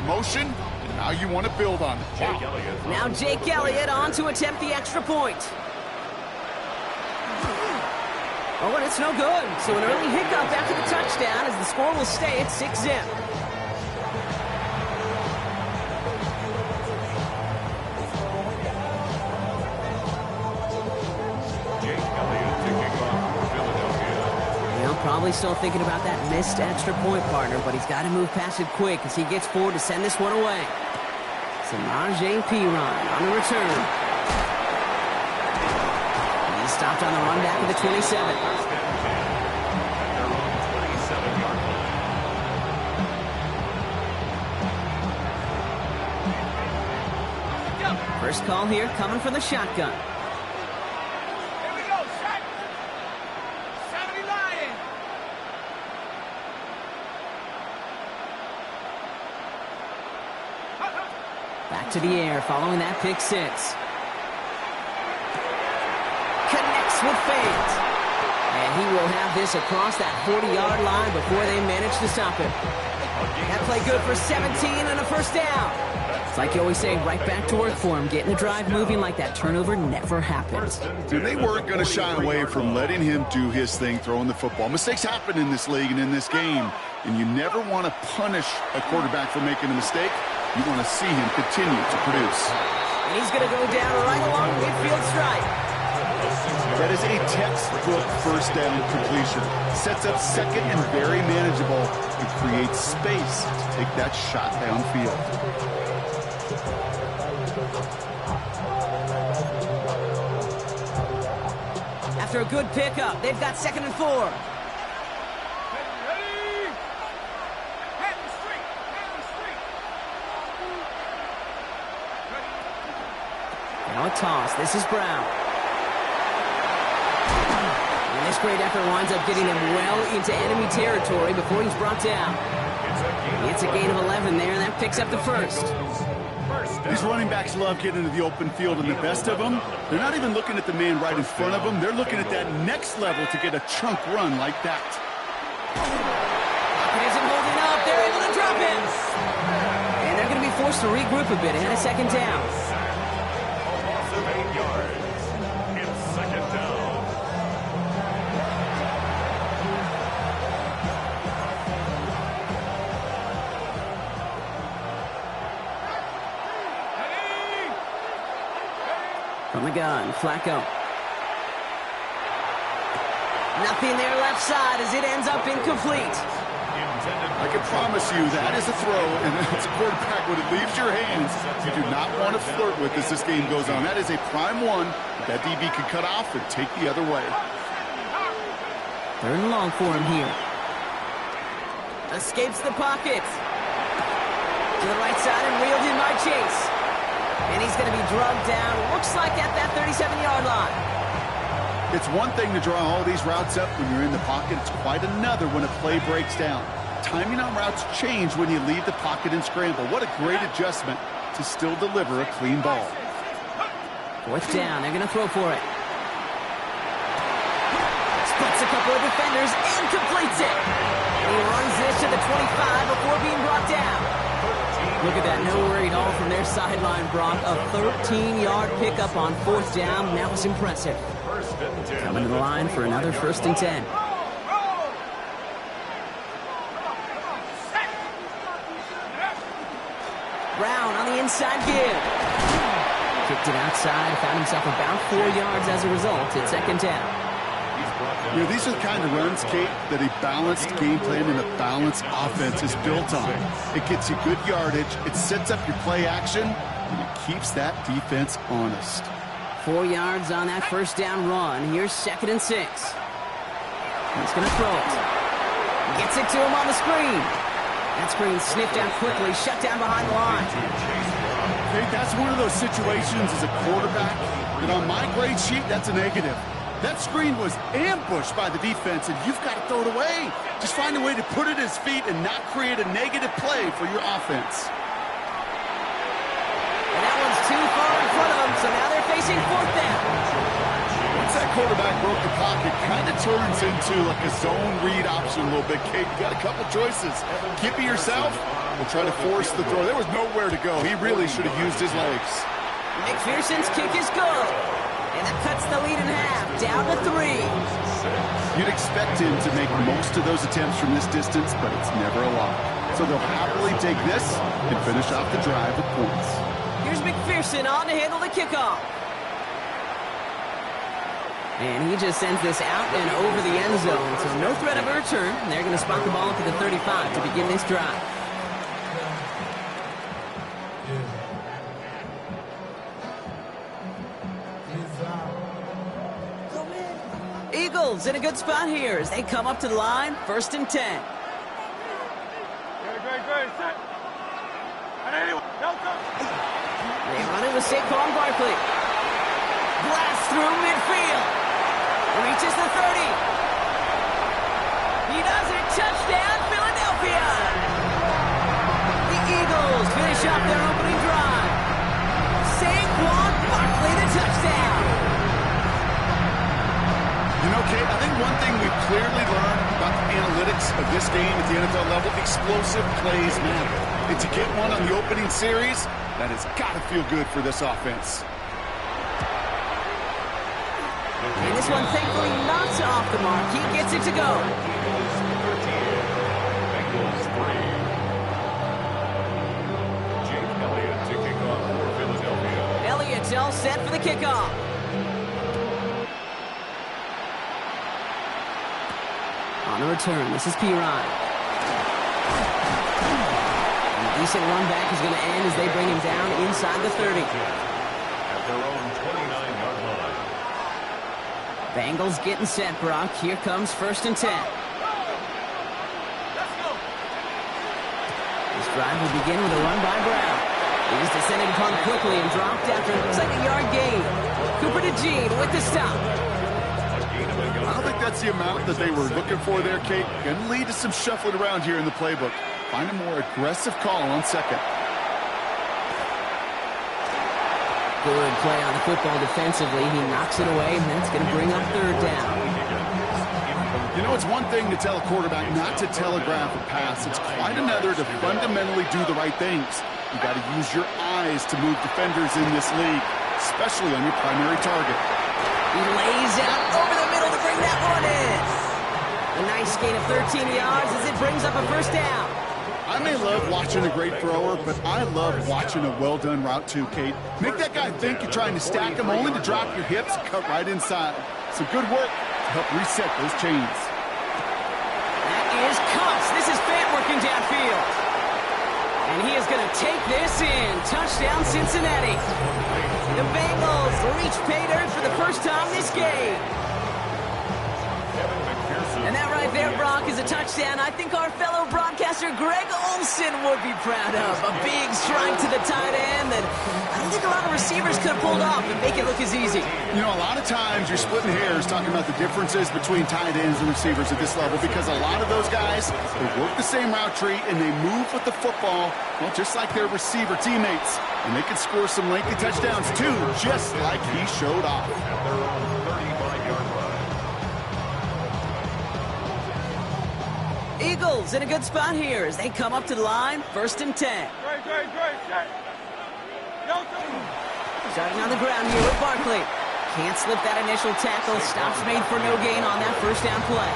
motion, and now you want to build on it. Wow. Now Jake Elliott on to attempt the extra point. Oh, and it's no good. So an early hiccup after the touchdown as the score will stay at 6-zip. Probably still thinking about that missed extra point, partner, but he's got to move past it quick as he gets forward to send this one away. Samaje Perine on the return. He's stopped on the run back at the 27. First call here coming from the shotgun. To the air following that pick six. Connects with fans. And he will have this across that 40-yard line before they manage to stop it. That play good for 17 and a first down. It's like you always say, right back to work for him. Getting the drive moving like that turnover never happened. And they weren't going to shy away from letting him do his thing, throwing the football. Mistakes happen in this league and in this game. And you never want to punish a quarterback for making a mistake. You want to see him continue to produce. And he's going to go down right along the midfield stripe. That is a textbook first down completion. Sets up second and very manageable and creates space to take that shot downfield. After a good pickup, they've got 2nd and 4. Now a toss. This is Brown. And this great effort winds up getting him well into enemy territory before he's brought down. It's a gain of 11 there, and that picks up the first. These running backs love getting into the open field, and the best of them, they're not even looking at the man right in front of them. They're looking at that next level to get a chunk run like that. It isn't holding up. They're able to drop it. And they're going to be forced to regroup a bit ahead of 2nd down. From the gun, Flacco. Nothing there left side as it ends up incomplete. I can promise you that is a throw, and it's a quarterback when it leaves your hands. You do not want to flirt with as this game goes on. That is a prime one that DB can cut off and take the other way. 3rd and long for him here. Escapes the pocket. To the right side and reeled in by Chase. And he's going to be drugged down, looks like at that 37-yard line. It's one thing to draw all these routes up when you're in the pocket. It's quite another when a play breaks down. Timing on routes change when you leave the pocket and scramble. What a great adjustment to still deliver a clean ball. 4th down, they're going to throw for it. Splits a couple of defenders and completes it. He runs this to the 25 before being brought down. Look at that, no worry at all from their sideline, Brock. A 13-yard pickup on 4th down. That was impressive. Coming to the line for another 1st and 10. Brown on the inside give. Kicked it outside, found himself about 4 yards as a result at 2nd down. You know, these are the kind of runs, Kate, that a balanced game plan and a balanced offense is built on. It gets you good yardage, it sets up your play action, and it keeps that defense honest. 4 yards on that 1st down run. Here's 2nd and 6. He's going to throw it. Gets it to him on the screen. That screen sniffed out quickly, shut down behind the line. Kate, that's one of those situations as a quarterback that on my grade sheet, that's a negative. That screen was ambushed by the defense, and you've got to throw it away. Just find a way to put it at his feet and not create a negative play for your offense. And that one's too far in front of them, so now they're facing 4th down. Once Once that quarterback broke the pocket, kind of turns into like a zone read option a little bit, Kate. You got a couple choices. Keep it yourself or try to force the throw. There was nowhere to go. He really should have used his legs. McPherson's kick is good. And that cuts the lead in half, down to 3. You'd expect him to make most of those attempts from this distance, but it's never a lot. So they'll happily take this and finish off the drive with points. Here's McPherson on to handle the kickoff. And he just sends this out and over the end zone, so no threat of a return. And they're going to spot the ball up to the 35 to begin this drive. Eagles in a good spot here as they come up to the line, 1st and 10. They run it with Saquon Barkley. Blast through midfield. Reaches the 30. He does it. Touchdown, Philadelphia. The Eagles finish off their opening drive. Saquon Barkley, the touchdown. You know, Kate, I think one thing we've clearly learned about the analytics of this game at the NFL level, explosive plays matter. And to get one on the opening series, that has got to feel good for this offense. And this one, thankfully, not off the mark. He gets it to go. Elliott's all set for the kickoff. On the return, this is P. Ryan. And a decent run back is going to end as they bring him down inside the 30. At their own 29-yard line. Bengals getting set, Brock. Here comes 1st and 10. This drive will begin with a run by Brown. He's descended upon quickly and dropped after it looks like a yard gain. Cooper to Gene with the stop. I don't think that's the amount that they were looking for there, Kate. Going to lead to some shuffling around here in the playbook. Find a more aggressive call on 2nd. Good play on the football defensively. He knocks it away, and that's going to bring up 3rd down. You know, it's one thing to tell a quarterback not to telegraph a pass. It's quite another to fundamentally do the right things. You got to use your eyes to move defenders in this league, especially on your primary target. He lays out over the middle to bring that one in. A nice gain of 13 yards as it brings up a 1st down. I may love watching a great thrower, but I love watching a well-done route too, Kate. Make that guy think you're trying to stack him only to drop your hips, cut right inside. Some good work to help reset those chains. That is Cox. This is Fant working downfield. And he is going to take this in. Touchdown, Cincinnati. The Bengals reach pay dirt for the first time this game. And that right there, Brock, is a touchdown I think our fellow broadcaster Greg Olsen would be proud of. A big strike to the tight end that I don't think a lot of receivers could have pulled off and make it look as easy. You know, a lot of times you're splitting hairs talking about the differences between tight ends and receivers at this level because a lot of those guys, they work the same route tree and they move with the football, well, just like their receiver teammates. And they can score some lengthy touchdowns too, just like he showed off. At their own 35-yard line. Eagles in a good spot here as they come up to the line, 1st and 10. Starting on the ground here with Barkley. Can't slip that initial tackle. Stops made for no gain on that 1st down play.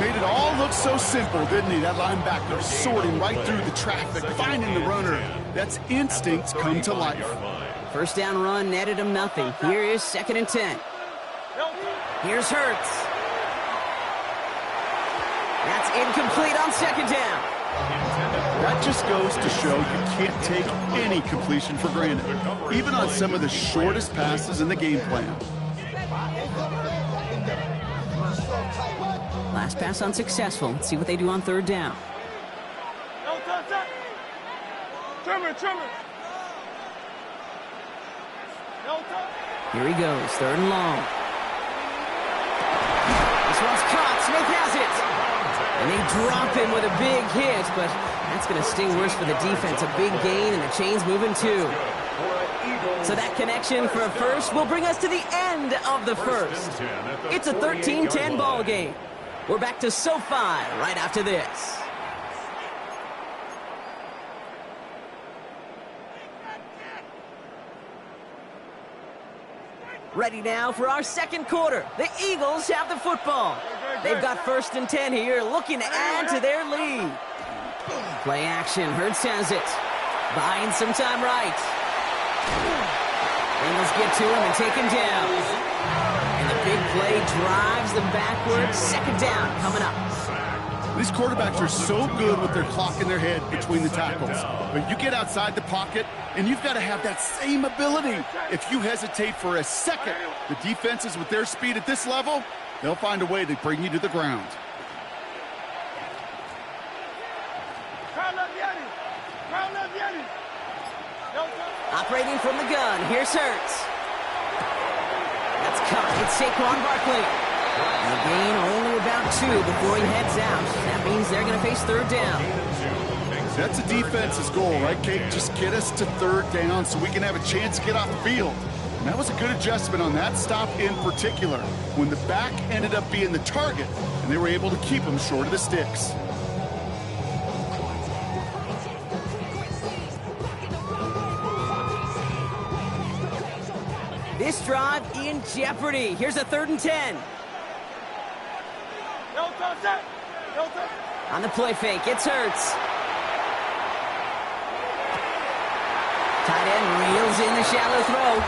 Made it all look so simple, didn't he? That linebacker sorting right through the traffic, finding the runner. That's instincts come to life. 1st down run netted him nothing. Here is 2nd and 10. Here's Hurts. That's incomplete on 2nd down. That just goes to show you can't take any completion for granted, even on some of the shortest passes in the game plan. Last pass unsuccessful. Let's see what they do on 3rd down. Here he goes, 3rd and long. This one's caught. Smith has it. And they drop him with a big hit, but that's going to sting worse for the defense. A big gain, and the chain's moving too. So that connection for a first will bring us to the end of the first. It's a 13-10 ball game. We're back to SoFi right after this. Ready now for our second quarter. The Eagles have the football. They've got 1st and 10 here, looking to add to their lead. Play action, Hurts has it. Buying some time right. Bengals get to him and take him down. And the big play drives them backwards. 2nd down coming up. These quarterbacks are so good with their clock in their head between the tackles. But you get outside the pocket, and you've got to have that same ability. If you hesitate for a second, the defenses with their speed at this level, they'll find a way to bring you to the ground. Operating from the gun, here's Hurts. That's caught. It's Saquon Barkley. And a gain only about 2 before he heads out. That means they're going to face 3rd down. That's a defense's goal, right, Kate? Just get us to 3rd down so we can have a chance to get off the field. And that was a good adjustment on that stop in particular, when the back ended up being the target, and they were able to keep him short of the sticks. This drive in jeopardy. Here's a 3rd and 10. On the play fake, it's Hurts. Tight end reels in the shallow throw.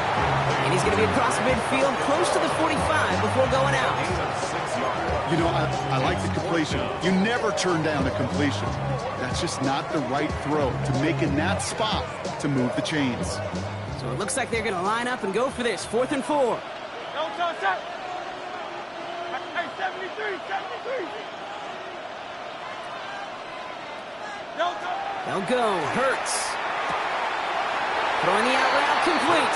And he's going to be across midfield, close to the 45 before going out. You know, I like the completion. You never turn down a completion. That's just not the right throw to make in that spot to move the chains. So it looks like they're going to line up and go for this. 4th and 4. They'll go. Hurts. Throwing the out route complete.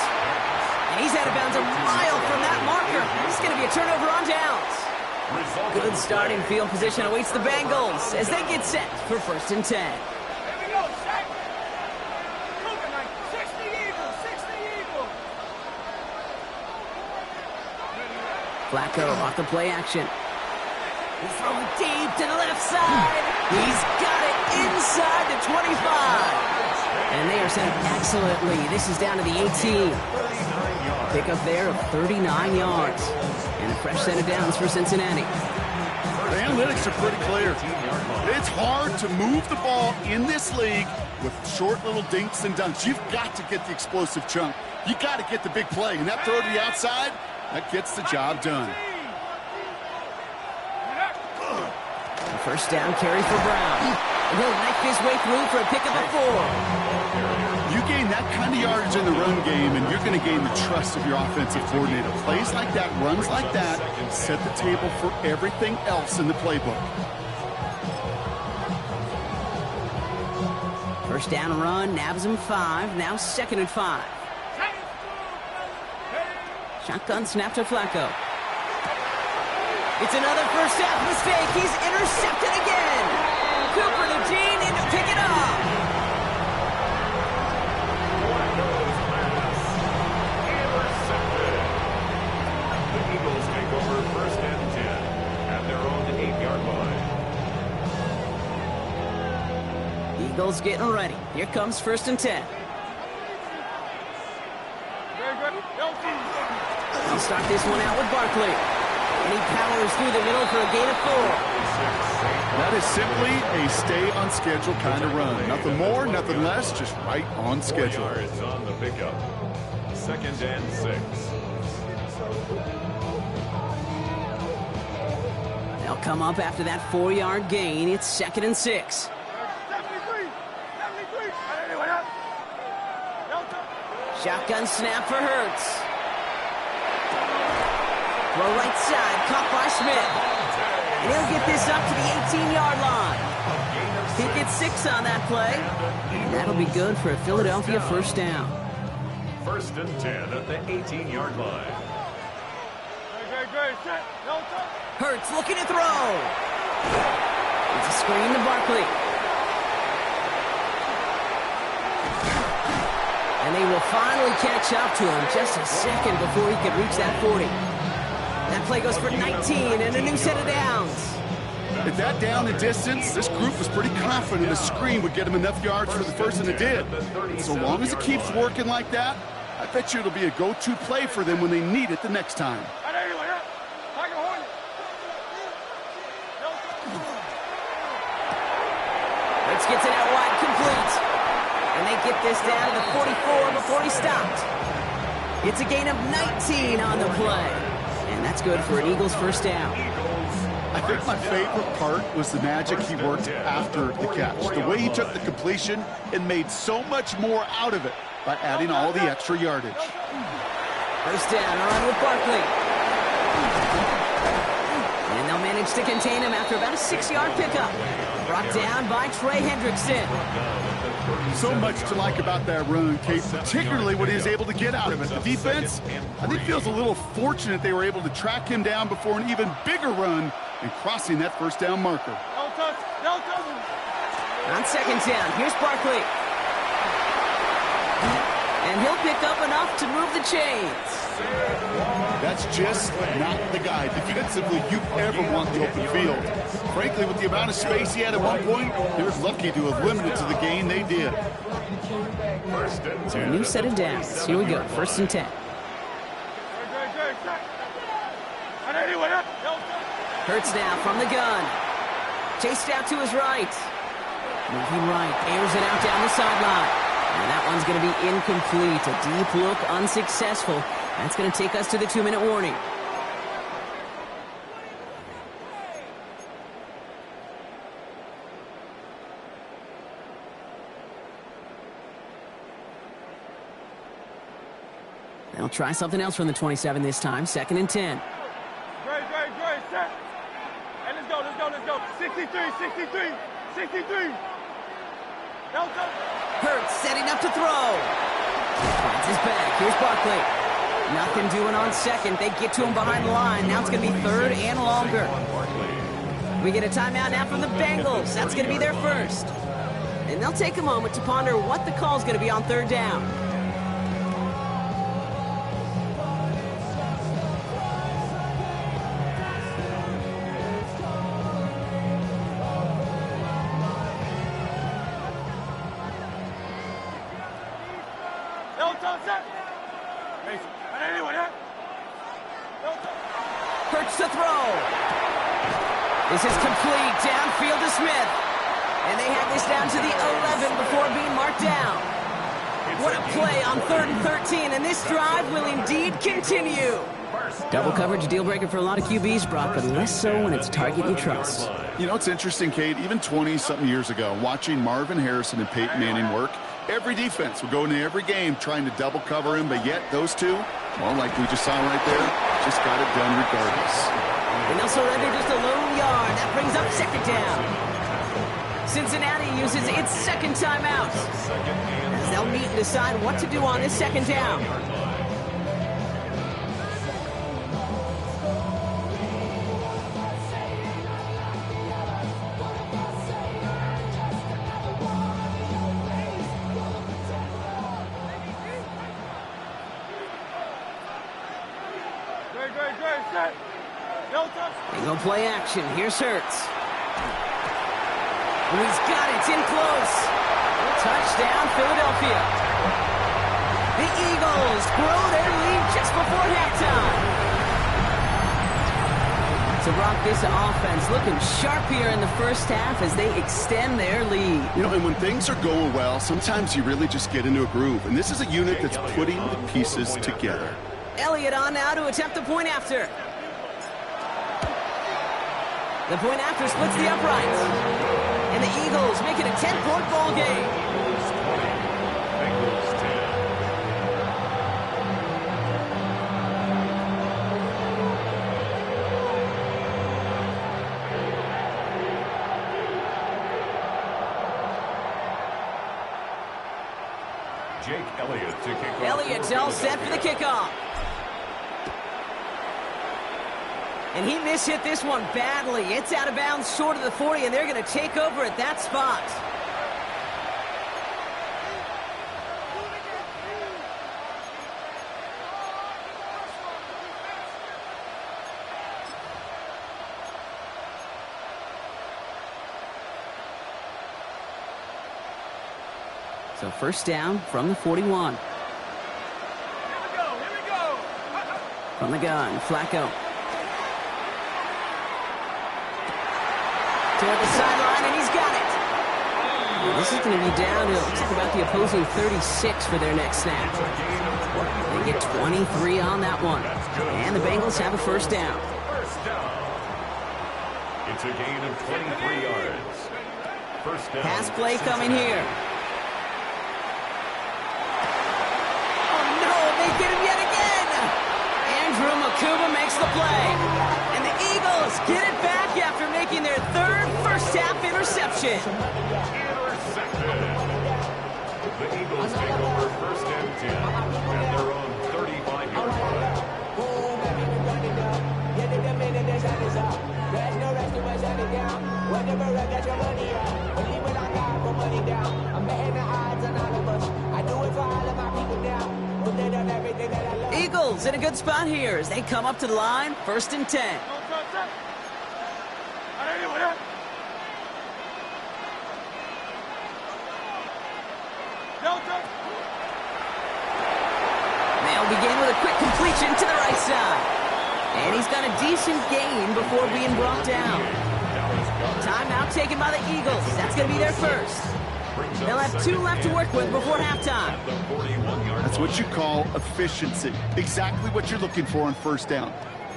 And he's out of bounds a mile from that marker. It's going to be a turnover on downs. Good starting field position awaits the Bengals as they get set for 1st and 10. Flacco off the play action. He's throwing deep to the left side. He's got it inside the 25. And they are set up excellently. This is down to the 18. Pickup there of 39 yards. And a fresh set of downs for Cincinnati. The analytics are pretty clear. It's hard to move the ball in this league with short little dinks and dunks. You've got to get the explosive chunk. You got to get the big play. And that throw to the outside, that gets the job done. A 1st down carry for Brown. And he'll knife his way through for a pickup of 4. You gain that kind of yardage in the run game, and you're going to gain the trust of your offensive coordinator. Plays like that, runs like that, set the table for everything else in the playbook. 1st down run, nabs him 5. Now 2nd and 5. Shotgun snap to Flacco. It's another 1st half mistake. He's intercepted again. Cooper to Gene, and he'll pick it up. The Eagles take over 1st and 10 at their own 8-yard line. Eagles getting ready. Here comes 1st and 10. They'll start this one out with Barkley. And he powers through the middle for a gain of 4. That is simply a stay-on-schedule kind of run. Nothing more, nothing less, just right on schedule. 4 yards on the pickup. 2nd and 6. They'll come up after that 4-yard gain. It's 2nd and 6. Shotgun snap for Hurts. Throw right side, caught by Smith. And he'll get this up to the 18-yard line. He gets 6 on that play. And that'll be good for a Philadelphia 1st down. 1st and 10 at the 18-yard line. Hurts looking to throw. It's a screen to Barkley. And they will finally catch up to him just a second before he could reach that 40. That play goes for 19 and a new set of downs. At that down and distance, this group was pretty confident the screen would get him enough yards for the first, and it did. So long as it keeps working like that, I bet you it'll be a go-to play for them when they need it the next time. Hurts gets it out wide, complete. And they get this down to the 44 before he stopped. It's a gain of 19 on the play. And that's good for an Eagles first down. I think my favorite part was the magic he worked after the catch. The way he took the completion and made so much more out of it by adding all the extra yardage. First down, a run with Barkley. And they'll manage to contain him after about a 6-yard pickup. Brought down by Trey Hendrickson. So much to like about that run, Kate, particularly what he was able to get out of it. The defense, I think, feels a little fortunate they were able to track him down before an even bigger run and crossing that first down marker. On second down, here's Barkley. And he'll pick up enough to move the chains. That's just not the guy defensively you ever want in the open field. Frankly, with the amount of space he had at one point, they were lucky to have limited to the gain they did. So a new set of downs. Here we go, first and 10. Hurts now from the gun. Chased out to his right. Moving right, airs it out down the sideline. And that one's going to be incomplete. A deep look, unsuccessful. That's going to take us to the 2-minute warning. They'll try something else from the 27 this time. Second and 10. Great, set. And let's go. 63. Hurts setting up to throw. Finds his back. Here's Barkley. Nothing doing on second. They get to him behind the line. Now it's going to be third and longer. We get a timeout now from the Bengals. That's going to be their first. And they'll take a moment to ponder what the call is going to be on third down. Hurts to throw. This is complete. Downfield to Smith. And they have this down to the 11 before being marked down. What a play on 3rd and 13. And this drive will indeed continue. Double coverage deal breaker for a lot of QBs, Brock, but less so when it's a target you trust. You know, it's interesting, Kate, even 20-something years ago, watching Marvin Harrison and Peyton Manning work, every defense would go into every game trying to double cover him, but yet those two, well, like we just saw right there, just got it done regardless. And they'll surrender just a lone yard. That brings up second down. Cincinnati uses its second timeout, as they'll meet and decide what to do on this second down. They go play action. Here's Hurts. And he's got it. It's in close. Touchdown, Philadelphia. The Eagles grow their lead just before halftime. So, Brock, this offense looking sharp here in the first half as they extend their lead. You know, and when things are going well, sometimes you really just get into a groove. And this is a unit that's putting the pieces together. Elliott on now to attempt the point after. The point after splits the uprights. And the Eagles make it a 10-point ball game. Bengals 10. Jake Elliott to kick off. Elliott's all set for the kickoff. And he mishit this one badly. It's out of bounds short of the 40, and they're going to take over at that spot. So first down from the 41. Here we go. From the gun, Flacco. Toward the sideline, and he's got it. Well, this is going to be down to, looks like about the opposing 36 for their next snap. They get 23 on that one. And the Bengals have a first down. First down. It's a gain of 23 yards. First down. Pass play coming here. Oh, no, they get him yet again. Andrew Makuba makes the play. And the Eagles get it back after making their third first-half interception. Intercepted. The Eagles take over first and 10 at their own 35-yard line. Eagles in a good spot here as they come up to the line, first and 10. They'll begin with a quick completion to the right side. And he's got a decent gain before being brought down. Timeout taken by the Eagles. That's going to be their first. They'll have 2 left to work with before halftime. That's what you call efficiency. Exactly what you're looking for on first down.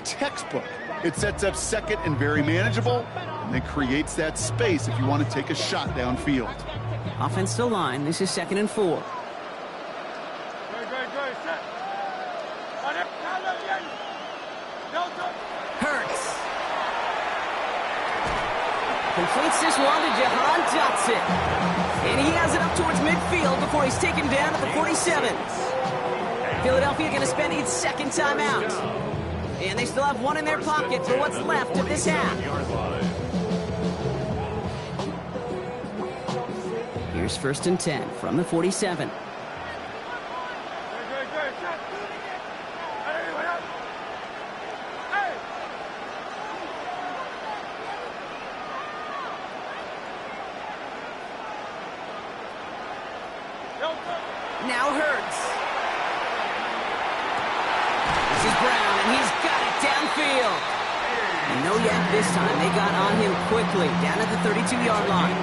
Textbook. It sets up second and very manageable, and then creates that space if you want to take a shot downfield. Offensive line, this is 2nd and 4. Hurts. Completes this one to Jahan Dotson. And he has it up towards midfield before he's taken down at the 47. Philadelphia going to spend its second timeout. And they still have 1 in their pocket for what's left of this half. Here's first and 10 from the 47. Now Hurts. This is Brown, and he's got it downfield. And no yak this time. They got on him quickly, down at the 32-yard line.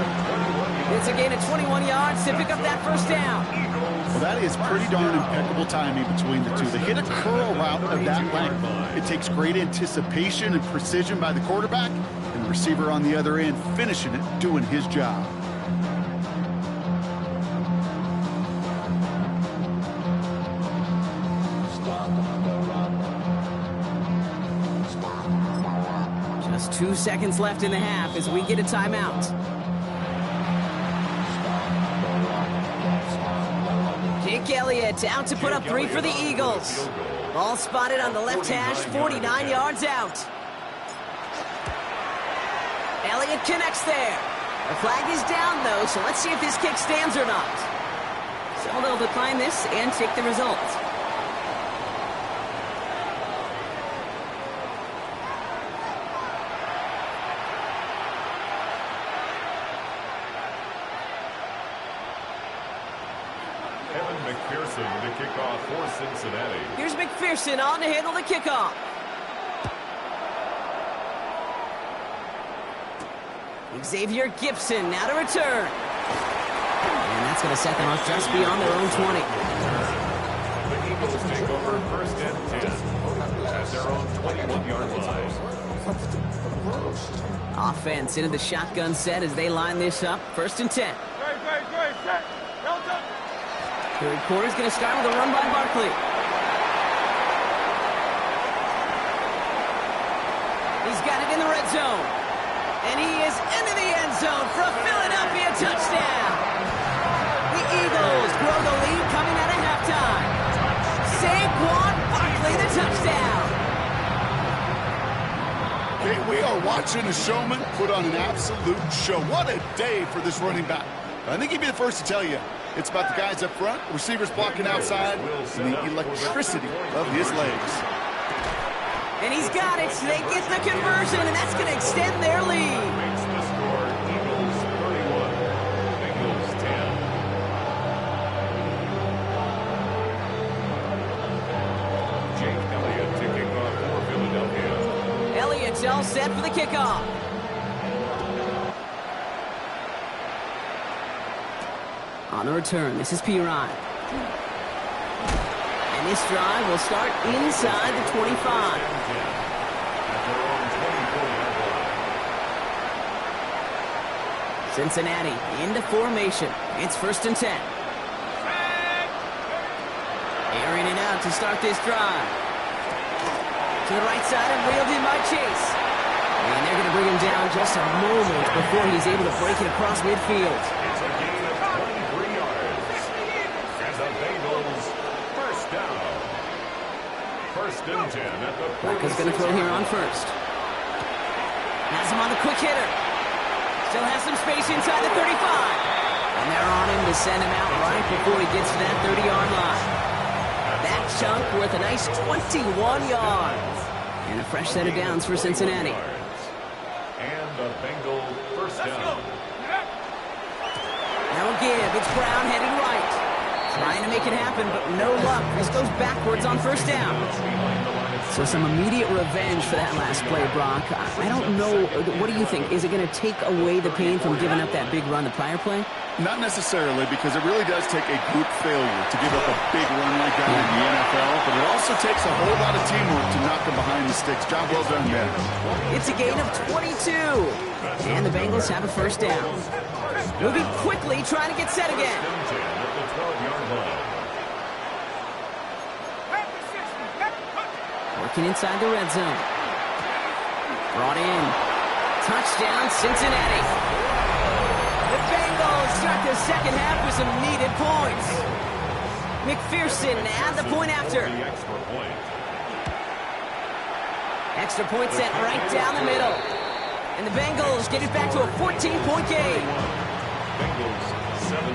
It's a gain of 21 yards to pick up that first down. Well, that is pretty darn impeccable timing between the two. They hit a curl route of that length. It takes great anticipation and precision by the quarterback, and the receiver on the other end finishing it, doing his job. Just 2 seconds left in the half as we get a timeout. Jake Elliott out to put up 3 for the Eagles. Ball spotted on the left hash, 49 yards out. Elliott connects there. The flag is down, though, so let's see if this kick stands or not. So they'll decline this and take the result. McPherson with the kickoff for Cincinnati. Here's McPherson on to handle the kickoff. Xavier Gibson now to return. And that's going to set them up just beyond their own 20. The Eagles take over first and 10 at their own 21-yard line. Offense into the shotgun set as they line this up. First and 10. Third quarter's going to start with a run by Barkley. He's got it in the red zone. And he is into the end zone for a Philadelphia touchdown. The Eagles grow the lead coming out of halftime. Saquon Barkley, the touchdown. Hey, we are watching a showman put on an absolute show. What a day for this running back. I think he'd be the first to tell you. It's about the guys up front, receivers blocking outside, and the electricity of his legs. And he's got it. They get the conversion, and that's going to extend their lead. Makes the score Eagles 31, Bengals 10. all set for the kickoff. On the return, this is Piran. And this drive will start inside the 25. Cincinnati into formation. It's 1st and 10. Airing it out to start this drive. To the right side and reeled in by Chase. And they're going to bring him down just a moment before he's able to break it across midfield. It's a gain of 23 yards. And the Bengals first down. 1st and 10 at the Flacco's going to throw here on 1st. Has him on the quick hitter. Still has some space inside the 35. And they're on him to send him out right before he gets to that 30-yard line. That chunk worth a nice 21 yards. And a fresh set of downs for Cincinnati. And the Bengal first down. Now a give. It's Brown heading right. Trying to make it happen, but no luck. This goes backwards on 1st down. So some immediate revenge for that last play, Brock. I don't know. What do you think? Is it going to take away the pain from giving up that big run the prior play? Not necessarily, because it really does take a group failure to give up a big run like that in the NFL, but it also takes a whole lot of teamwork to knock them behind the sticks. Job well done there. It's a gain of 22. And the Bengals have a 1st down. Moving quickly, trying to get set again. Working inside the red zone. Brought in. Touchdown, Cincinnati. The Bengals start the second half with some needed points. McPherson add the point after. Extra point sent right down the middle. And the Bengals get it back to a 14-point game. Bengals 17.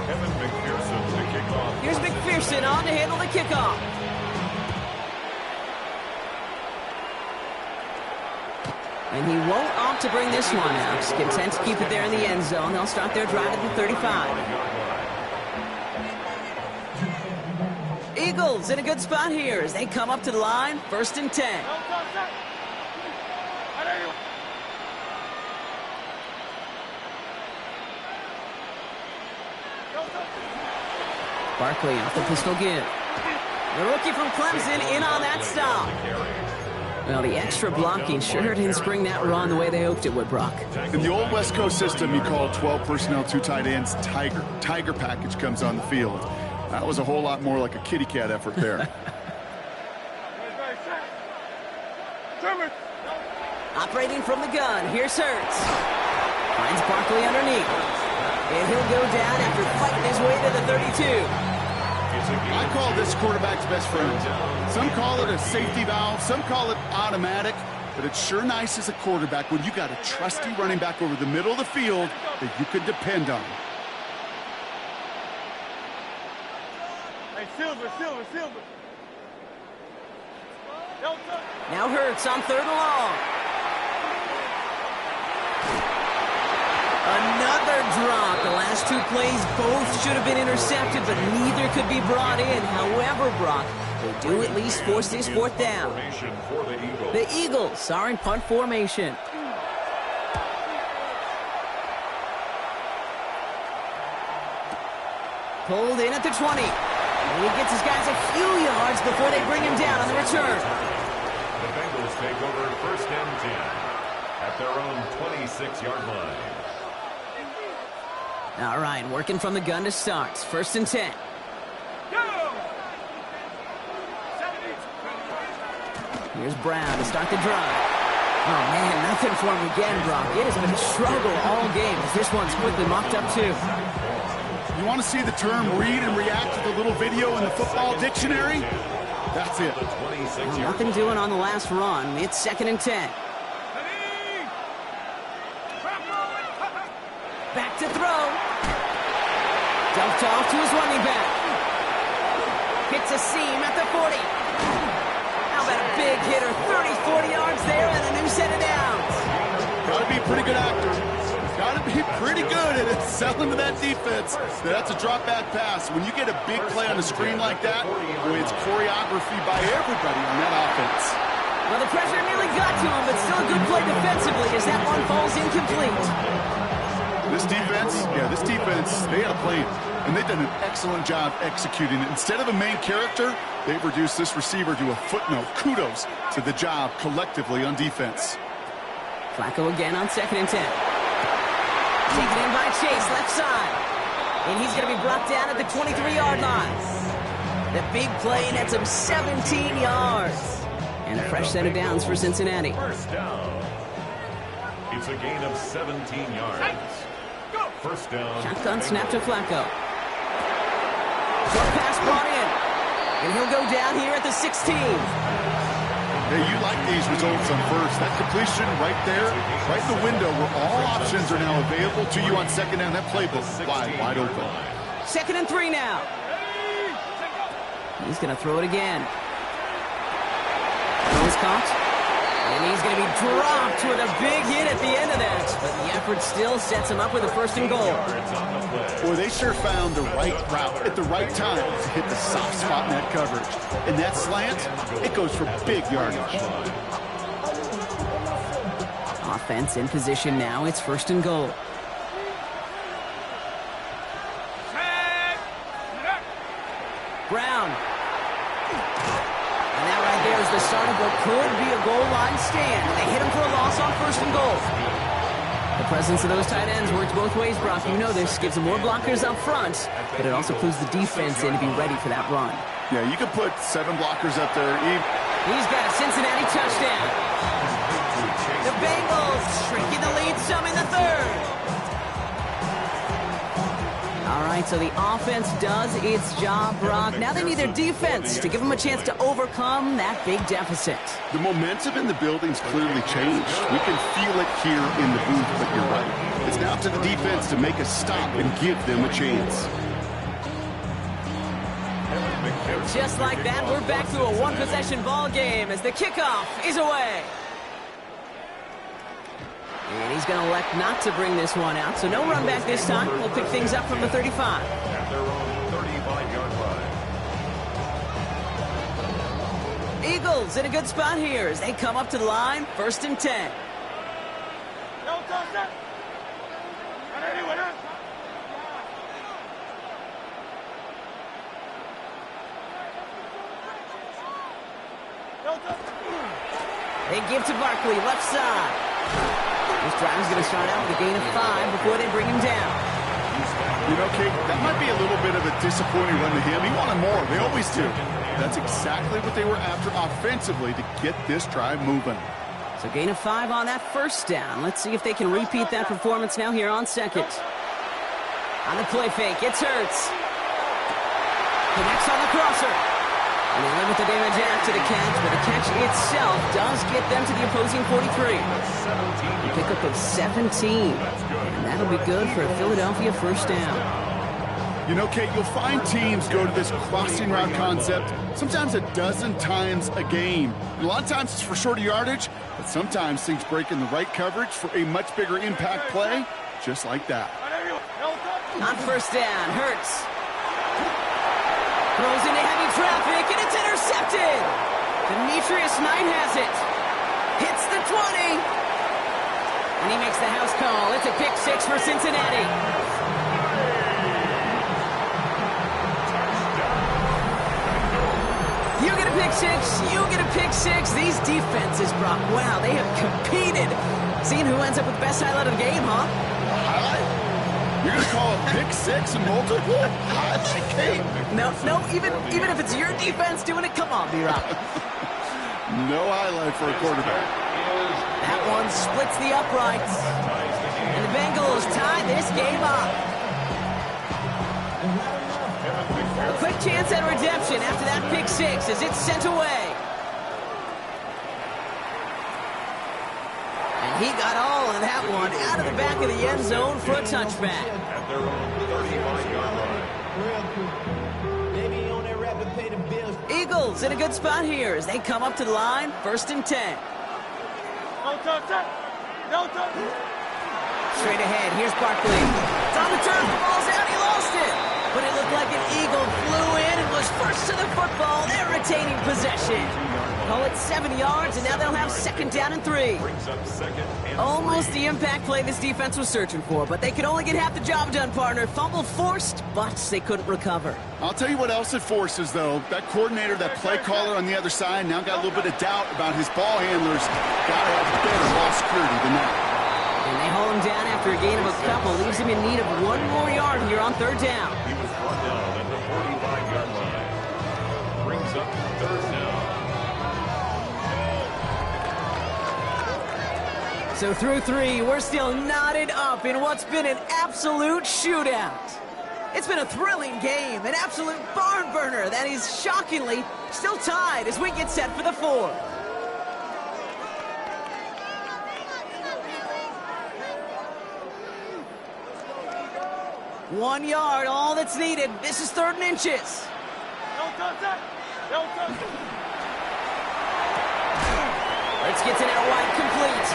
Kevin McPherson to kick off. Here's McPherson on to handle the kickoff. And he won't opt to bring this one out. He's content to keep it there in the end zone. They'll start their drive at the 35. Eagles in a good spot here as they come up to the line. 1st and 10. Barkley off the pistol give. The rookie from Clemson in on that stop. Well, the extra blocking sure didn't spring that run the way they hoped it would, Brock. In the old West Coast system, you call 12 personnel, 2 tight ends, Tiger. Tiger package comes on the field. That was a whole lot more like a kitty cat effort there. Operating from the gun, here's Hurts. Finds Barkley underneath. And he'll go down after fighting his way to the 32. I call this quarterback's best friend. Some call it a safety valve, some call it automatic, but it's sure nice as a quarterback when you got a trusty running back over the middle of the field that you could depend on. Hey, Silver. Now Hurts on 3rd and long. Another drop. The last 2 plays both should have been intercepted, but neither could be brought in. However, Brock, they do at least force this 4th down. The Eagles are in punt formation. Pulled in at the 20. And he gets his guys a few yards before they bring him down on the return. The Bengals take over 1st and 10 at their own 26-yard line. All right, working from the gun to start. 1st and 10. Here's Brown to start the drive. Oh, man, nothing for him again, Brock. It has been a struggle all game as this one's quickly mocked up, too. You want to see the term read and react to the little video in the football dictionary? That's it. Well, nothing doing on the last run. It's 2nd and 10. Back to throw. Dumped off to his running back. Hits a seam at the 40. How about a big hitter? 30, 40 yards there and a new set of downs. Got to be a pretty good actor. Got to be pretty good at it, selling to that defense. That's a drop back pass. When you get a big play on the screen like that, boy, it's choreography by everybody on that offense. Well, the pressure nearly got to him, but still a good play defensively as that one falls incomplete. This defense, they had a plan, and they've done an excellent job executing it. Instead of a main character, they've reduced this receiver to a footnote. Kudos to the job collectively on defense. Flacco again on 2nd and 10. Taken in by Chase, left side. And he's going to be brought down at the 23-yard line. The big play nets him 17 yards. And a fresh set of downs for Cincinnati. First down. It's a gain of 17 yards. First down. Shotgun snap to Flacco. Short pass brought in. And he'll go down here at the 16. Hey, you like these results on first. That completion right there, right in the window where all options are now available to you on second down. That playbook wide open. 2nd and 3 now. He's going to throw it again. Throws caught. And he's going to be dropped with a big hit at the end of that. But the effort still sets him up with a 1st and goal. Boy, they sure found the right route at the right time to hit the soft spot in that coverage. And that slant, it goes for big yardage. Offense in position now. It's 1st and goal. Brown. And that right there is the start of what could be a goal line stand. And they hit him for a loss on 1st and goal. The presence of those tight ends works both ways, Brock. You know this. Gives them more blockers up front, but it also clues the defense in to be ready for that run. Yeah, you can put 7 blockers up there. He's got a Cincinnati touchdown. The Bengals shrinking the lead some in the 3rd. All right, so the offense does its job, Brock. Now they need their defense to give them a chance to overcome that big deficit. The momentum in the building's clearly changed. We can feel it here in the booth, but you're right. It's now up to the defense to make a stop and give them a chance. Just like that, we're back to a one-possession ball game as the kickoff is away. And he's going to elect not to bring this one out, so no run back this time. We'll pick things up from the 35. At their own 35-yard line. Eagles in a good spot here as they come up to the line, 1st and 10. They give to Barkley, left side. This drive is going to start out with a gain of 5 before they bring him down. You know, Kate, that might be a little bit of a disappointing run to him. He wanted more. They always do. That's exactly what they were after offensively to get this drive moving. So gain of 5 on that 1st down. Let's see if they can repeat that performance now here on 2nd. On the play fake, it's Hurts. Connects on the crosser. And they limit the damage after the catch, but the catch itself does get them to the opposing 43. A pickup of 17. And that'll be good for a Philadelphia 1st down. You know, Kate, you'll find teams go to this crossing route concept sometimes a dozen times a game. And a lot of times it's for shorter yardage, but sometimes things break in the right coverage for a much bigger impact play, just like that. On 1st down, Hurts. Throws into heavy traffic, and it's intercepted. Demetrius Knight has it. Hits the 20. And he makes the house call. It's a pick 6 for Cincinnati. You get a pick 6. You get a pick 6. These defenses, Brock, wow, they have competed. Seeing who ends up with the best highlight of the game, huh? Highlight? You're going to call a pick 6 and multiple? Highlight, Kate? No, even if it's your defense doing it, come on, B-Rock. No highlight for a quarterback. That one splits the uprights. And the Bengals tie this game up. A quick chance at redemption after that pick 6 as it's sent away. And he got all of that one out of the back of the end zone for a touchback. At their own 35-yard line. Eagles in a good spot here as they come up to the line, 1st and 10. Straight ahead, here's Barkley. It's on the turf, the ball's out, he lost it. But it looked like an eagle flew in and was goes first to the football. They're retaining possession. Call it 7 yards, and now they'll have 2nd down and 3. Almost the impact play this defense was searching for, but they could only get half the job done, partner. Fumble forced, but they couldn't recover. I'll tell you what else it forces, though. That coordinator, that play caller on the other side, now got a little bit of doubt about his ball handlers. Got to have better ball security than that. And they haul him down after a gain of a couple. Leaves him in need of 1 more yard here on 3rd down. He was brought down at the 45-yard line. Brings up 3rd down. So through 3, we're still knotted up in what's been an absolute shootout. It's been a thrilling game, an absolute barn burner that is shockingly still tied as we get set for the 4th. One yard, all that's needed. This is 3rd and inches. Don't touch that. Don't touch it. Let's get it out wide, complete.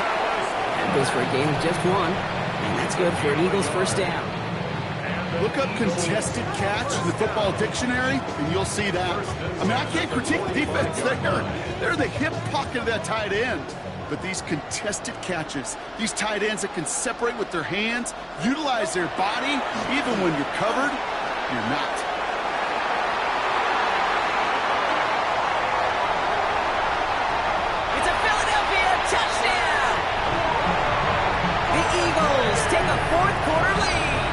That goes for a gain of just 1, and that's good for an Eagles 1st down. Look up contested catch in the football dictionary, and you'll see that. I mean, I can't critique the defense there. They're the hip pocket of that tight end. But these contested catches, these tight ends that can separate with their hands, utilize their body, even when you're covered, you're not. It's a Philadelphia touchdown! The Eagles take a 4th quarter lead.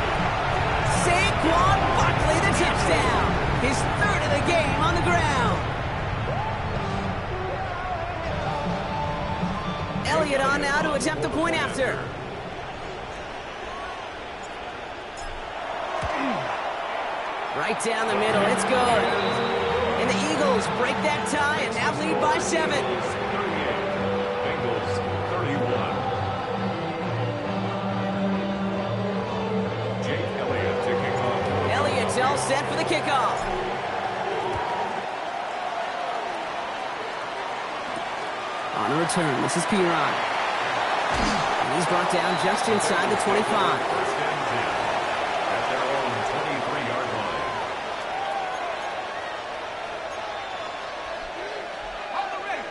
Saquon Barkley the touchdown. His 3rd of the game on the ground. Elliott on now to attempt the point after. Right down the middle, it's good. And the Eagles break that tie and now lead by 7. Bengals 31. Jake Elliott to kick off. Elliott's all set for the kickoff. On a return, this is Piron. And he's brought down just inside the 25. 1st and 10 at their own 23-yard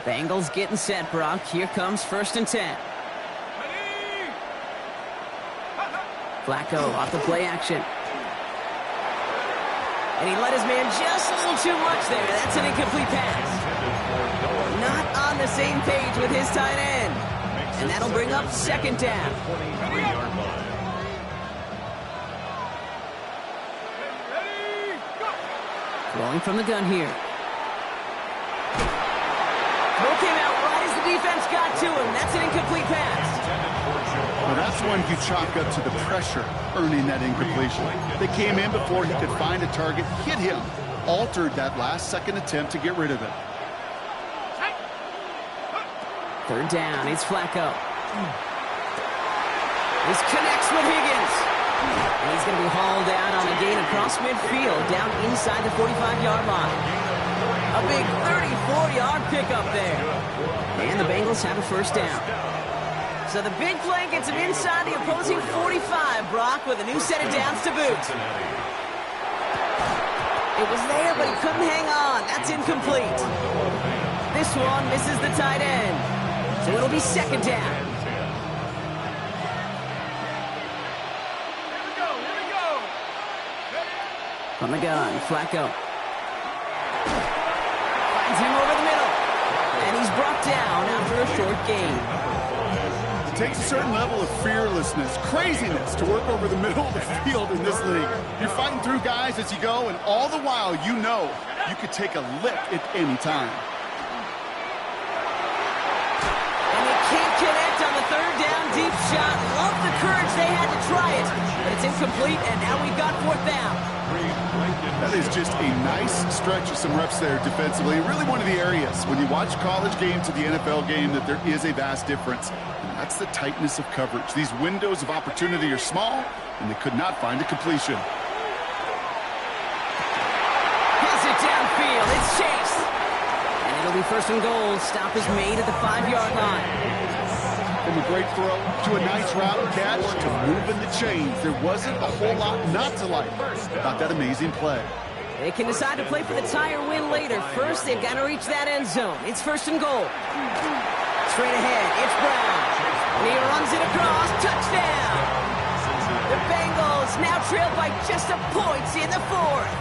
line. Bengals getting set, Brock. Here comes 1st and 10. Flacco off the play action. And he let his man just a little too much there. That's an incomplete pass. Not on the same page with his tight end. And that'll bring up 2nd down. 23-yard line. Rolling from the gun here. Throw came out right as the defense got to him. That's an incomplete pass. Well, that's when you chalk up to the pressure earning that incompletion. They came in before he could find a target, hit him, altered that last-second attempt to get rid of it. 3rd down, it's Flacco. This connects with Higgins. And he's going to be hauled out on a gain across midfield, down inside the 45-yard line. A big 34-yard pickup there. And the Bengals have a 1st down. So the big play gets him inside the opposing 45, Brock, with a new set of downs to boot. It was there, but he couldn't hang on. That's incomplete. This one misses the tight end. So it'll be 2nd down. From the gun, Flacco. Finds him over the middle. And he's brought down after a short gain. It takes a certain level of fearlessness, craziness to work over the middle of the field in this league. You're fighting through guys as you go, and all the while you know you could take a lick at any time. And they can't connect on the 3rd down deep shot. Love the courage they had to try it, but it's incomplete, and now we've got 4th down. That is just a nice stretch of some reps there defensively. Really one of the areas when you watch college game to the NFL game that there is a vast difference. And that's the tightness of coverage. These windows of opportunity are small, and they could not find a completion. Has it downfield. It's Chase. And it'll be 1st and goal. Stop is made at the 5-yard line. From a great throw to a nice route catch to moving the chains, there wasn't a whole lot not to like about that amazing play. They can decide to play for the tie or win later. First, they've got to reach that end zone. It's first and goal. Straight ahead, it's Brown. And he runs it across. Touchdown! The Bengals now trail by just a point in the fourth.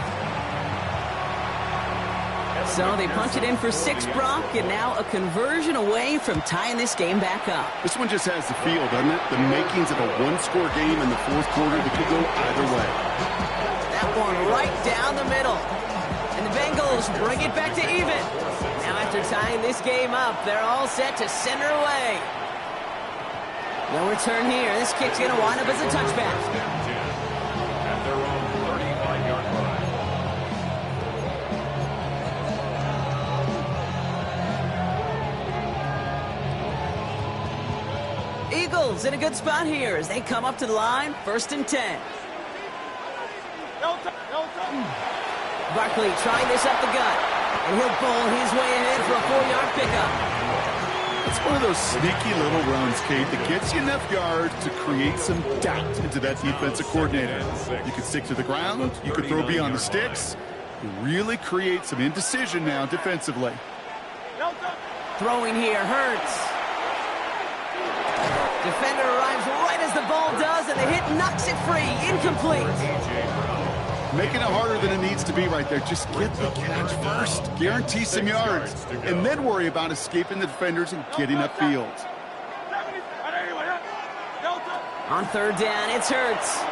So they punch it in for 6, Brock, and now a conversion away from tying this game back up. This one just has the feel, doesn't it? The makings of a one-score game in the fourth quarter that could go either way. That one right down the middle. And the Bengals bring it back to even. Now after tying this game up, they're all set to send her away. No return here. This kick's going to wind up as a touchback. At their own 35-yard line. Eagles in a good spot here as they come up to the line, 1st and 10. Barkley trying this up the gut, and he'll bowl his way ahead for a 4-yard pickup. It's one of those sneaky little runs, Kate, that gets you enough yards to create some doubt into that defensive coordinator. You can stick to the ground, you can throw beyond the sticks, you really create some indecision now defensively. Throwing here hurts. Defender arrives right as the ball does, and the hit knocks it free. Incomplete. Making it harder than it needs to be right there. Just get the catch first. Guarantee some yards. And then worry about escaping the defenders and getting upfield. On 3rd down, it's Hurts.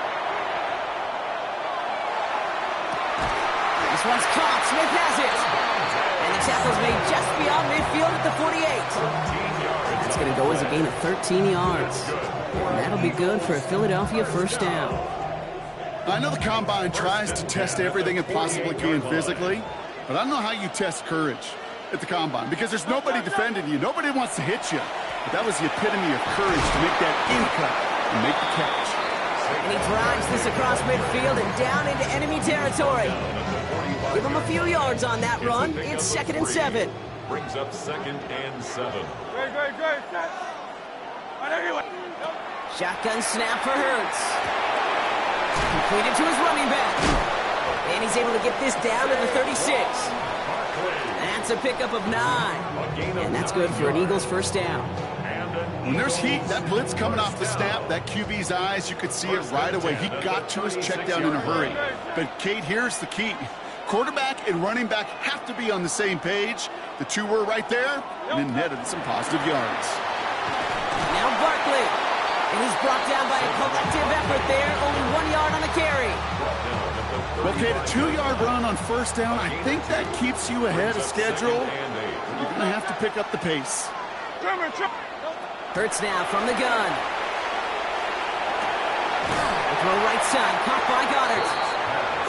This one's caught. Smith has it. And the tackle's made just beyond midfield at the 48. That's going to go as a gain of 13 yards. And that'll be good for a Philadelphia 1st down. I know the Combine tries to test everything it possibly can physically, but I don't know how you test courage at the Combine because there's nobody defending you. Nobody wants to hit you. But that was the epitome of courage to make that in-cut and make the catch. And he drives this across midfield and down into enemy territory. Give him a few yards on that run. It's 2nd and 7. Brings up 2nd and 7. Shotgun snap for Hurts. Completed to his running back. And he's able to get this down to the 36. That's a pickup of 9. And that's good for an Eagles 1st down. When there's heat, that blitz coming off the snap, that QB's eyes, you could see it right away. He got to his check down in a hurry. But, Kate, here's the key. Quarterback and running back have to be on the same page. The two were right there, and it netted some positive yards. Now Barkley. And he's brought down by a collective effort there. Only 1 yard on the carry. Well, Kate, a 2-yard run on 1st down, I think that keeps you ahead of schedule. You're going to have to pick up the pace. Hurts now from the gun. Throw right side, caught by Goddard.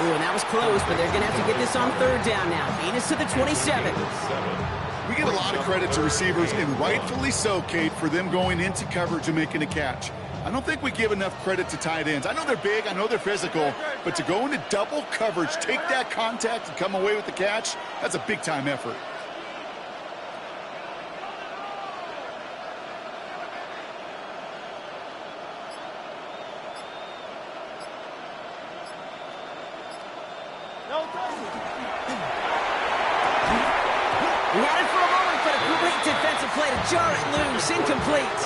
Ooh, and that was close, but they're going to have to get this on 3rd down now. Gain is to the 27. We give a lot of credit to receivers, and rightfully so, Kate, for them going into coverage and making a catch. I don't think we give enough credit to tight ends. I know they're big, I know they're physical, but to go into double coverage, take that contact and come away with the catch, that's a big-time effort. He had it for a moment, but a great defensive play to jar it loose. Incomplete.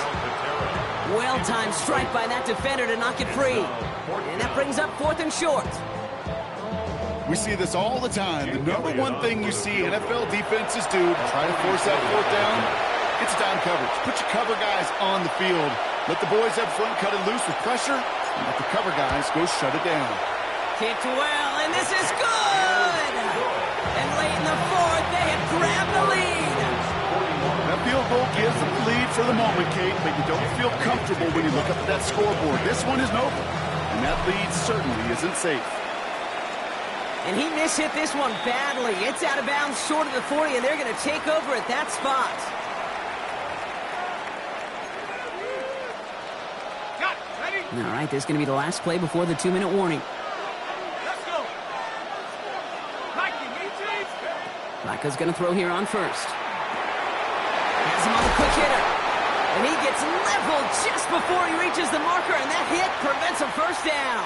Well-timed strike by that defender to knock it free. And that brings up 4th and short. We see this all the time. The number one thing you see NFL defenses do to try to force that 4th down, it's down coverage. Put your cover guys on the field. Let the boys up front cut it loose with pressure, and let the cover guys go shut it down. Kicked well, and this is good! And late in the 4th, they have grabbed the lead. That field goal gives them the lead for the moment, Kate, but you don't feel comfortable when you look up at that scoreboard. This one isn't over, and that lead certainly isn't safe. And he mishit this one badly. It's out of bounds short of the 40, and they're going to take over at that spot. All right, this is going to be the last play before the 2-minute warning. Flacco's going to throw here on 1st. Has him on the quick hitter. And he gets leveled just before he reaches the marker, and that hit prevents a 1st down.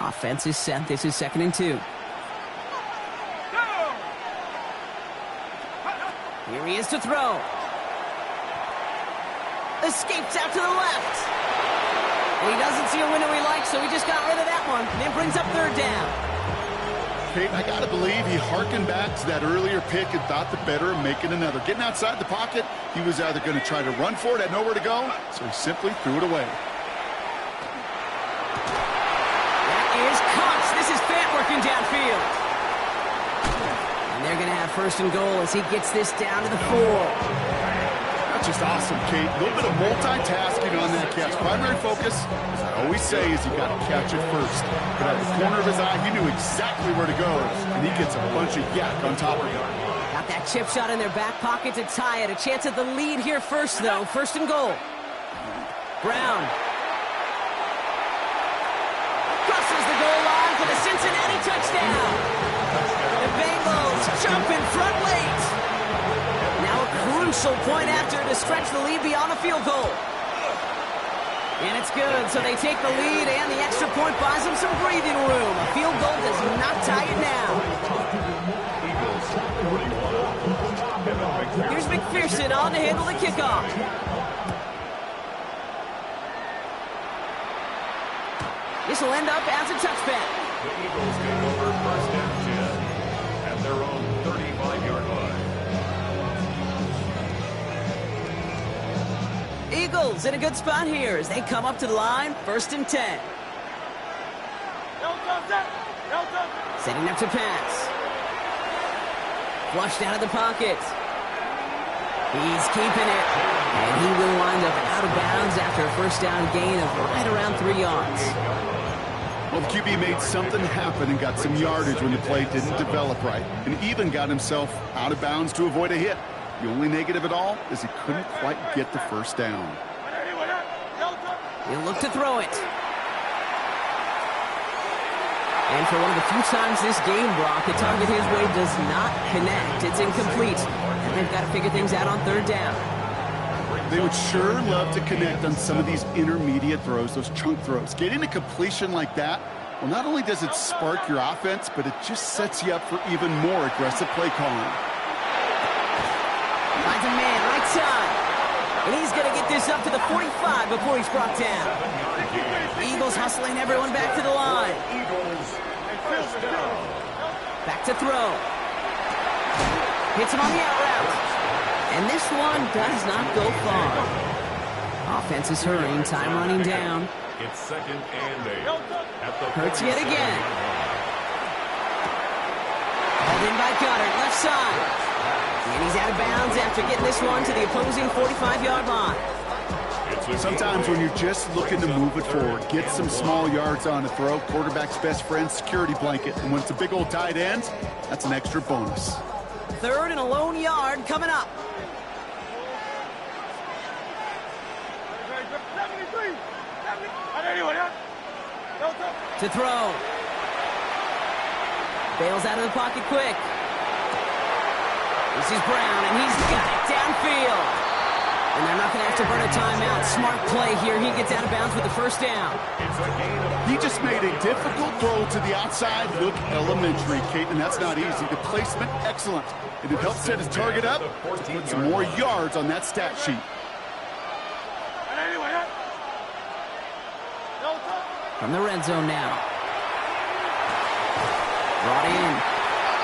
Offense is set. This is 2nd and 2. Here he is to throw. Escapes out to the left. He doesn't see a window he likes, so he just got rid of that one. And it brings up 3rd down. Kate, I got to believe he hearkened back to that earlier pick and thought the better of making another. Getting outside the pocket, he was either going to try to run for it, had nowhere to go, so he simply threw it away. That is Cox. This is Fant working downfield. And they're going to have 1st and goal as he gets this down to the 4. That's just awesome, Kate. A little bit of multitasking on that catch. Primary focus, as I always say, is you got to catch it first. But at the corner of his eye, he knew exactly where to go, and he gets a bunch of yak on top of it. Got that chip shot in their back pocket to tie it. A chance at the lead here first, though. 1st and goal. Brown. Crosses the goal line for the Cincinnati touchdown. The Bengals jump in front late. Now a crucial point after to stretch the lead beyond a field goal. And it's good, so they take the lead, and the extra point buys them some breathing room. A field goal does not tie it now. Here's McPherson on to handle the kickoff. This will end up as a touchback. The Eagles take over 1st and 10 at their own 35-yard line. Eagles in a good spot here as they come up to the line. 1st and 10. Setting up to pass. Flushed out of the pocket. He's keeping it. And he will wind up out of bounds after a 1st down gain of right around 3 yards. Well, the QB made something happen and got some yardage when the play didn't develop right, and even got himself out of bounds to avoid a hit. The only negative at all is he couldn't quite get the 1st down. He'll look to throw it. And for one of the few times this game, Brock, the target his way does not connect. It's incomplete. And they've got to figure things out on 3rd down. They would sure love to connect on some of these intermediate throws, those chunk throws. Getting a completion like that, well, not only does it spark your offense, but it just sets you up for even more aggressive play calling. Finds a man, right side. And he's going to get this up to the 45 before he's brought down. Eagles hustling everyone back to the line. Eagles, 1st down. Back to throw. Hits him on the out route. And this one does not go far. Offense is hurrying, time running down. It's 2nd and 8 at the Hurts yet again. Hauled in by Goddard, left side. And he's out of bounds after getting this one to the opposing 45-yard line. Sometimes when you're just looking to move it forward, get some small yards on a throw, quarterback's best friend, security blanket. And when it's a big old tight end, that's an extra bonus. 3rd and a lone yard coming up. To throw. Bails out of the pocket quick. This is Brown, and he's got it downfield. And they're not going to have to burn a timeout. Smart play here. He gets out of bounds with the 1st down. He just made a difficult throw to the outside. Look elementary, Kate, and that's not easy. The placement, excellent. And it helps set his target up to put some more yards on that stat sheet. From the red zone now. Brought in.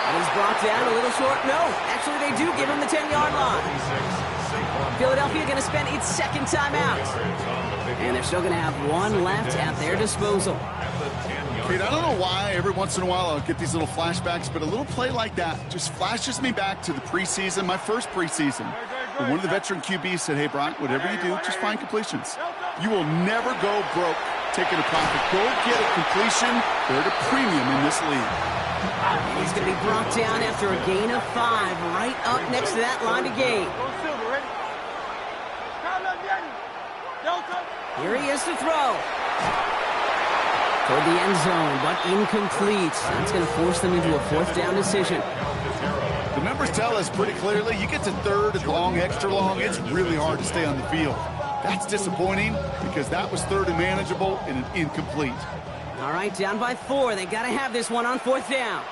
And he's brought down a little short. No, actually they do give him the 10-yard line. Philadelphia going to spend its 2nd timeout. And they're still going to have one left at their disposal. Kate, I don't know why every once in a while I'll get these little flashbacks, but a little play like that just flashes me back to the preseason, my first preseason. And one of the veteran QBs said, hey, Brock, whatever you do, just find completions. You will never go broke taking a profit. Go get a completion. They're at a premium in this league. And he's going to be brought down after a gain of 5, right up next to that line to gain. Here he is to throw. Toward the end zone, but incomplete. That's going to force them into a 4th down decision. The numbers tell us pretty clearly, you get to 3rd and long, extra long, it's really hard to stay on the field. That's disappointing because that was 3rd and manageable and an incomplete. All right, down by 4. They got to have this one on 4th down.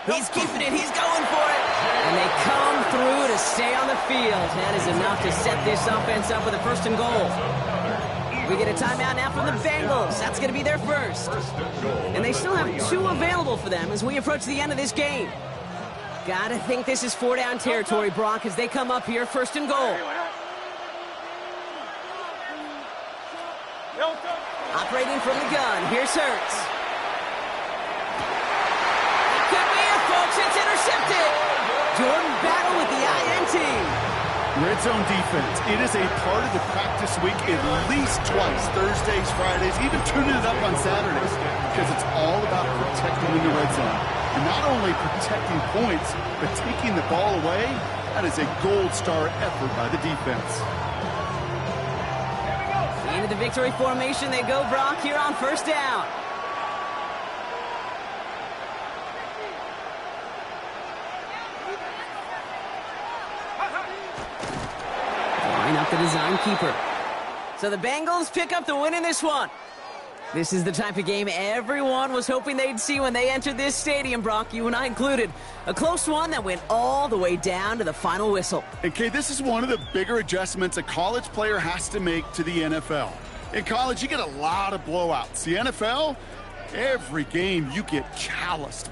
He's keeping it. He's going for it. And they come through to stay on the field. That is enough to set this offense up with a 1st and goal. We get a timeout now from the Bengals. That's going to be their first. And they still have 2 available for them as we approach the end of this game. Gotta think this is 4-down territory, Brock, as they come up here, 1st and goal. Operating from the gun, here's Hurts. It could be it, folks. It's intercepted. Jordan Battle with the INT. Red zone defense. It is a part of the practice week at least twice. Thursdays, Fridays, even tuning it up on Saturdays. Because it's all about protecting in the red zone. And not only protecting points, but taking the ball away. That is a gold star effort by the defense. Into the victory formation they go, Brock, here on 1st down. Line up the design keeper. So the Bengals pick up the win in this one. This is the type of game everyone was hoping they'd see when they entered this stadium, Brock, you and I included. A close one that went all the way down to the final whistle. Okay, this is one of the bigger adjustments a college player has to make to the NFL. In college, you get a lot of blowouts. The NFL, every game you get calloused.